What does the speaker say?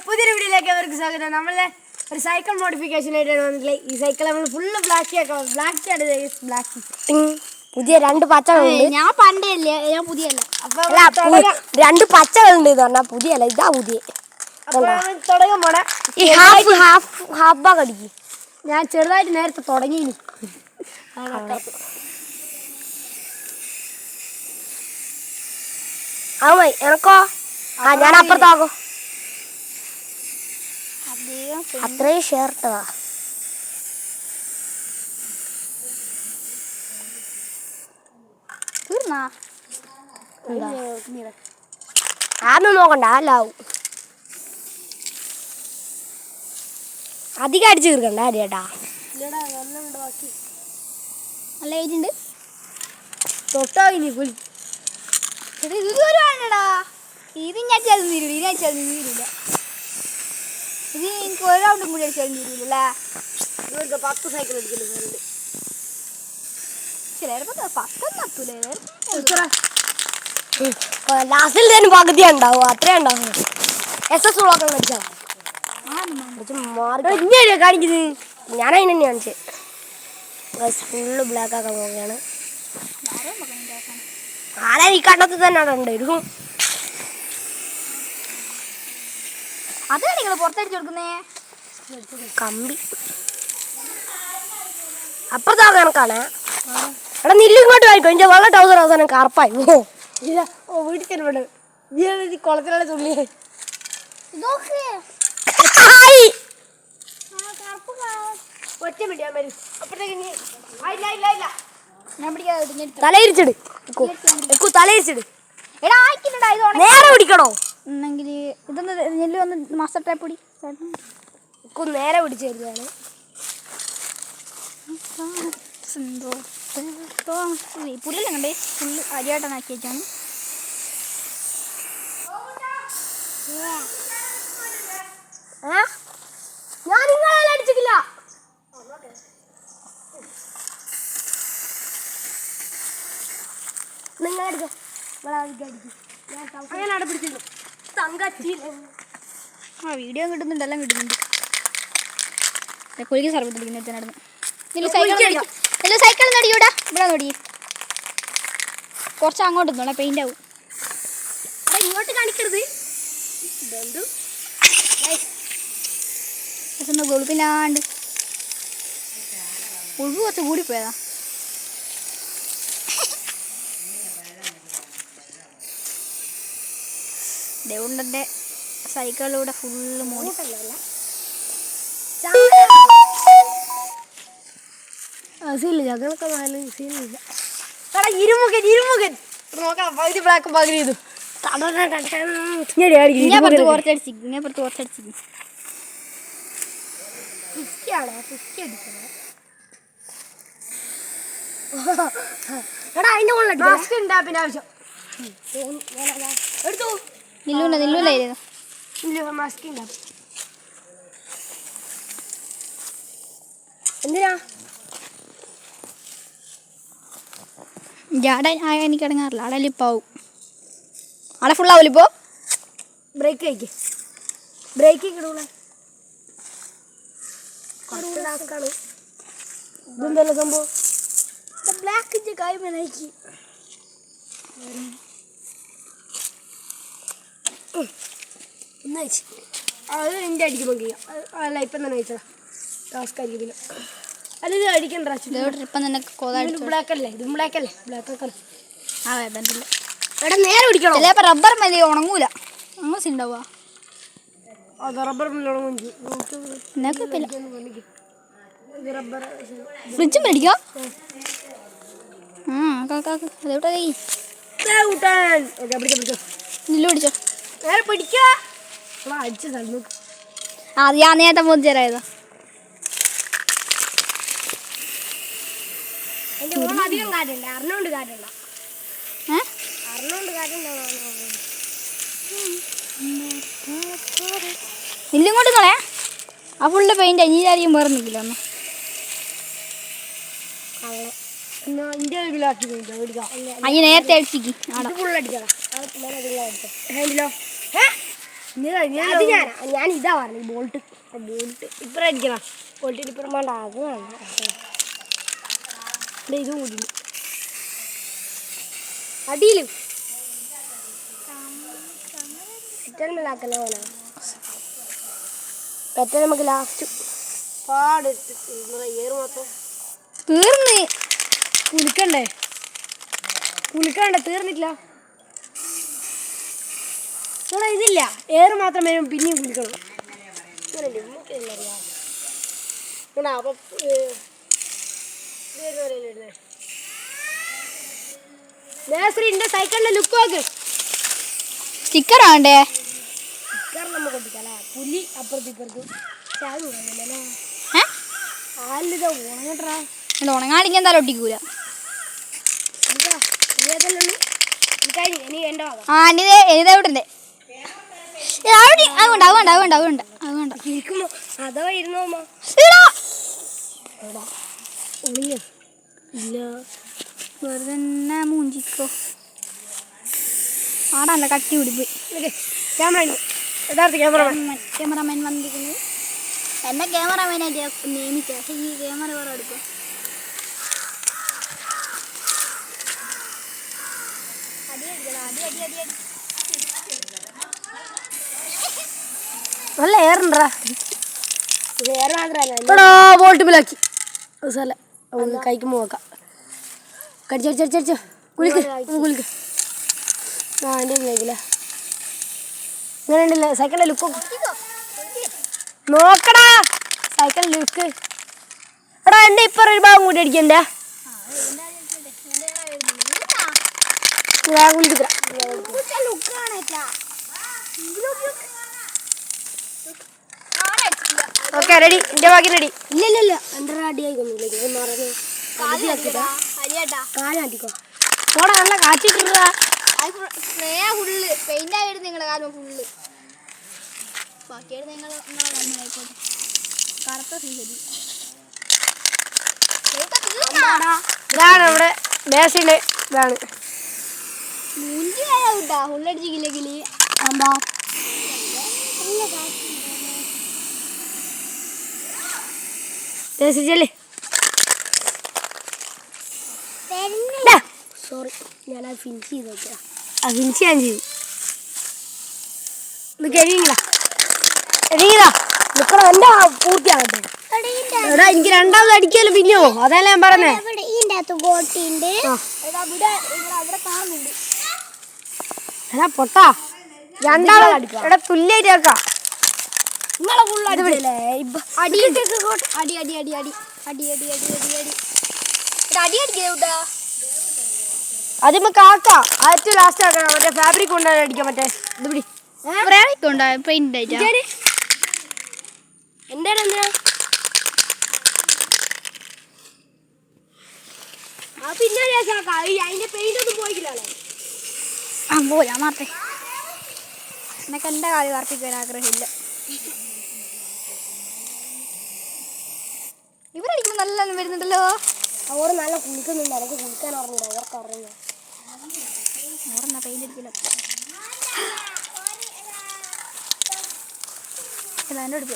പുതിയൊരു വീഡിയോയിലേക്ക് അവർക്ക് സ്വാഗതം. നമ്മളെ ഒരു സൈക്കിൾ മോഡിഫിക്കേഷൻ ആയിട്ടാണ് വന്നിട്ടുള്ളത്. ഈ സൈക്കിൾ നമ്മൾ ഫുള്ള് ബ്ലാക്ക് പുതിയ രണ്ട് പച്ചകളുണ്ട്. ഞാൻ പണ്ടേ അല്ലേ, ഞാൻ പുതിയല്ല. അപ്പൊ രണ്ട് പച്ചകളുണ്ട് എന്ന് പറഞ്ഞാൽ പുതിയല്ല, ഇതാ പുതിയ. തുടങ്ങാൻ പോണേ. ഈ ഹാഫ് ബാഗ് അടിക്കും. ഞാൻ ചെറുതായിട്ട് നേരത്തെ തുടങ്ങി. എനക്കോ ഞാൻ അപ്പുറത്താകോ അത്രയും ഷർട്ടാ. ആന്നും നോക്കണ്ട, അല്ലാവും അധികം അടിച്ചു തീർക്കണ്ട ചേട്ടാ. നല്ല ഏജുണ്ട്. തൊട്ടാ ഇനി പുലി ഇതുവരെടാ. ഇത് ഞാൻ ചെറുതും തീരൂല, ഇത് ഞാൻ ചെറുതും തീരൂല. ഇത് എനിക്ക് ഒരു റൗണ്ടും കൂടി അടിച്ചാലും തീരൂലല്ലേ. 10 സൈക്കിൾ അടിക്കുന്നുണ്ട്. ലാസ്റ്റിൽ തന്നെ പകുതി ഉണ്ടാവും, അത്രേ ഉണ്ടാവും. SS ഉള്ളൊക്കെ മേടിച്ചാ കാണിക്കുന്നത്. ഞാൻ അതിന് തന്നെ കാണിച്ചത്. ഫുള്ള് ബ്ലാക്ക് ആക്കാൻ നോക്കുകയാണ്. ആരാ ഈ കണ്ടത്തിൽ തന്നെ ഉണ്ടായിരുന്നു. അതാണ് നിങ്ങൾ പുറത്തടിച്ചു കൊടുക്കുന്നേ. കമ്പി അപ്പുറത്താക്കാൻ കണക്കാണ്. എടാ നില്ല് ഇങ്ങോട്ട് വായിക്കോ. എന്റെ വെള്ള ടൗസർ അവസാനം കറുപ്പായി. വീട്ടിൽ തന്നെ കുളത്തിലുള്ള തുള്ളി ഒറ്റ പിടിയാൻ വരും. അപ്പോഴത്തേക്ക് തലയിരിച്ചിട്, തലയിരിച്ചിട്. എടാ ആയിക്കില്ലടാ, ഇത് നേരെ പിടിക്കണോ എന്നെങ്കിൽ ഇതൊന്ന് നെല്ല് വന്ന് മാസ്റ്റർ ടൈപ്പ് പൊടി നേരെ പിടിച്ചു തരുന്നതാണ്. പുല്ലല്ല കണ്ടേ, പുല്ല് അരിയായിട്ടാണ് ആക്കി വെച്ചാണ്. ഞാൻ നിങ്ങളെ അടിച്ചിട്ടില്ല. നിങ്ങളടിച്ചോ, അങ്ങനെ അവിടെ പിടിച്ചിട്ടു. ആ വീഡിയോ കിട്ടുന്നുണ്ട്, എല്ലാം കിട്ടുന്നുണ്ട്. കുലിക്ക് സർവത്ത് പിടിക്കുന്നിടത്ത് സൈക്കിൾ നടിയൂടാ. ഇവിടെ നോടി, കുറച്ച് അങ്ങോട്ട് നിന്നോളെ, പെയിന്റ് ആവും. ഇങ്ങോട്ട് കാണിക്കരുത്. കൊളുപ്പില്ലാണ്ട് ഒഴിവ് കുറച്ച് കൂടിപ്പോയതാ. ദേവുണ്ടന്റെ സൈക്കിളിലൂടെ ഫുള്ള് മോഡിഫല്ല. ഇരുമുഖൻ നോക്കാം. പകുതി ബ്ലാക്ക് പകുതി ചെയ്തു. പിന്നെ ആവശ്യം എടുത്തു. എന്തിനാ എനിക്ക് ഇടങ്ങാറില്ല. അവിടെ ഇപ്പാവും, അവിടെ ഫുള്ളാവൂല. ഇപ്പോ ബ്രേക്ക് കഴിക്ക്, ബ്രേക്ക് കിടൂല. ഇതെന്തല്ല സംഭവം? ബ്ലാക്ക് കായ്മനായിക്ക് അത് എൻ്റെ അടിക്കുമ്പോൾ കഴിയാം. അല്ല ഇപ്പം തന്നെ കഴിച്ചതാ, ടാസ്ക് ആയിരിക്കും. അല്ല ഇത് അടിക്കണ്ട. ഇപ്പം തന്നെ ബ്ലാക്ക് അല്ലേ, ഇതും ബ്ലാക്ക് അല്ലേ, ബ്ലാക്ക് ആക്കണം. എടാ നേരെ പിടിക്കണം. ചിലപ്പോൾ റബ്ബർ മതി, ഉണങ്ങൂല. അങ്ങനെ ഉണ്ടാവുക. അത് റബ്ബർ ഫ്രിഡ്ജ് മേടിക്കോ? അതെവിട്ടാ കൈ നില്ല പിടിച്ചോ. നേരെ പിടിക്കാ. അത് ഞാൻ നേരത്തെ പോയി ചേരായതാ. അധികം കാറ്റുണ്ട്, അറിഞ്ഞോണ്ട് കാറ്റുണ്ട. അറിഞ്ഞോണ്ട് കാറ്റുണ്ടോ? ഇല്ലിങ്ങോട്ട് നോളേ. ആ ഫുള്ള് പെയിന്റ് അഞ്ഞിലായിരിക്കും വേറെ നിൽക്കില്ല. ഒന്ന് അഞ്ഞ് നേരത്തെ അടിച്ചിക്ക്. ഫുള്ളടിക്കണം. ഞാൻ ഇതാ പറഞ്ഞു ബോൾട്ട് ഇപ്പറ അടിക്കണം ബോൾട്ടിന് ഇപ്പുറം വേണ്ട അത് വേണ്ട ഇതും കൂടി അടിയിലും പെറ്റൽമലാക്കല്ലോ പെറ്റൽ നമുക്ക് ലാസ്റ്റ് പാടെടുത്ത് ഏറ് മൊത്തം തീർന്ന് കുളിക്കണ്ടേ തീർന്നിട്ടില്ല ഇതില്ല ഏറ് മാത്രം വരും പിന്നെയും കുളിക്കണം നേഴ്സറിന്റെ സൈക്കിളിന്റെ ലുക്ക് നോക്ക് സ്റ്റിക്കർ ആണ്ടേ നമ്മ കൊണ്ടിക്കല്ലേ പുലി അപ്പുറത്തിപ്പുറത്തും ഉണങ്ങട്ടാ ഉണങ്ങാടിക്കാൻ എന്തായാലും ഒട്ടിക്കൂല ആ ഇതെവിടുണ്ട് അതുകൊണ്ട് അഥവാ ഇരുന്നോമ്മ ഇല്ല വെറുതെ മൂഞ്ചിക്കോ ആടാല്ല കട്ടി പിടിപ്പോയി ക്യാമറമാൻ വന്നിരിക്കുന്നത് എന്നെ ക്യാമറമാനായിട്ട് നിയമിച്ച പക്ഷേ ഈ ക്യാമറ വേറെ എടുക്കും നല്ല ഏറുണ്ടാ ബോൾട്ട് ബിലാക്കി കഴിക്കുമ്പോ നോക്കാം കടിച്ചടിച്ചടിച്ചടിച്ചോ കുളിക്ക് ആ എൻ്റെ ഇതിലേക്കില്ല ഇങ്ങനെ ഉണ്ടല്ലേ സൈക്കിളിൻ്റെ ലുക്ക് നോക്കടാ സൈക്കിളിൻ്റെ ലുക്ക് എടാ എൻ്റെ ഇപ്പം ഒരു ഭാഗം കൂടി അടിക്കണ്ടേ ഓക്കെ റെഡി എൻ്റെ ബാക്കി റെഡി ഇല്ല എൻ്റെ അടിയായിക്കൊന്നുമില്ല കാലാട്ടിക്കോ പോടാ നല്ല കാച്ചിട്ടിരുന്നതാ ഫുള്ള് പെയിന്റ് ആയിരുന്നു നിങ്ങളുടെ കാലം ഫുള്ള് ബാക്കിയായിട്ട് നിങ്ങളെ കാലമായിക്കോട്ടെ കറുത്ത സീസരി ഇതാണ് നമ്മുടെ മേശയുടെ ഇതാണ് മുഞ്ചി ആയാ ഫുള്ളടിച്ചില്ലെങ്കിൽ ആമ്പാ മേശല്ലേ സോറി ഞാനത് ഫിനിഷ് ചെയ്ത് നോക്കിയാ ഫിനിഷ് ഞാൻ ചെയ്തു ഇത് കഴിയില്ല നിക്കണം എൻ്റെ പൂർത്തിയാകട്ടെ എടാ എനിക്ക് രണ്ടാമത് അടിക്കാലോ പിന്നെയോ അതല്ല ഞാൻ പറഞ്ഞേ എടാ പൊട്ടാ രണ്ടാമത് എടാ തുല്യായിട്ട് കേൾക്കാം നിങ്ങളെ ഫുള്ള് അടിപൊളിയല്ലേ അടി അടി അടി അടി അടി അടി അടി അടി അടി അടി അടി അടിക്കാ അതിമ്മ കാക്കാം ഏറ്റവും ലാസ്റ്റ് ആക്കണം മറ്റേ ഫാബ്രിക് കൊണ്ടാണ് അടിക്കാൻ മറ്റേ ഇത് പിടി പെയിന്റ് ആയിട്ടാ എന്താണ് എന്തിനാ പിന്നെ അതിന്റെ പെയിന്റ് ഒന്നും പോയിക്കില്ലേ പോരാ മാറട്ടെ എന്നൊക്കെ എൻ്റെ കാലി വാർപ്പിക്കാൻ ആഗ്രഹമില്ല ഇവരടിക്കുമ്പോൾ നല്ല വരുന്നുണ്ടല്ലോ അവർ നല്ല കുളിക്കുന്നുണ്ട് എനിക്ക് കുളിക്കാൻ അറിഞ്ഞില്ല അവർക്ക് അറിഞ്ഞു ഓർമ്മ പെയിന്റ് അടിക്കില്ല എൻ്റെ അടുത്ത്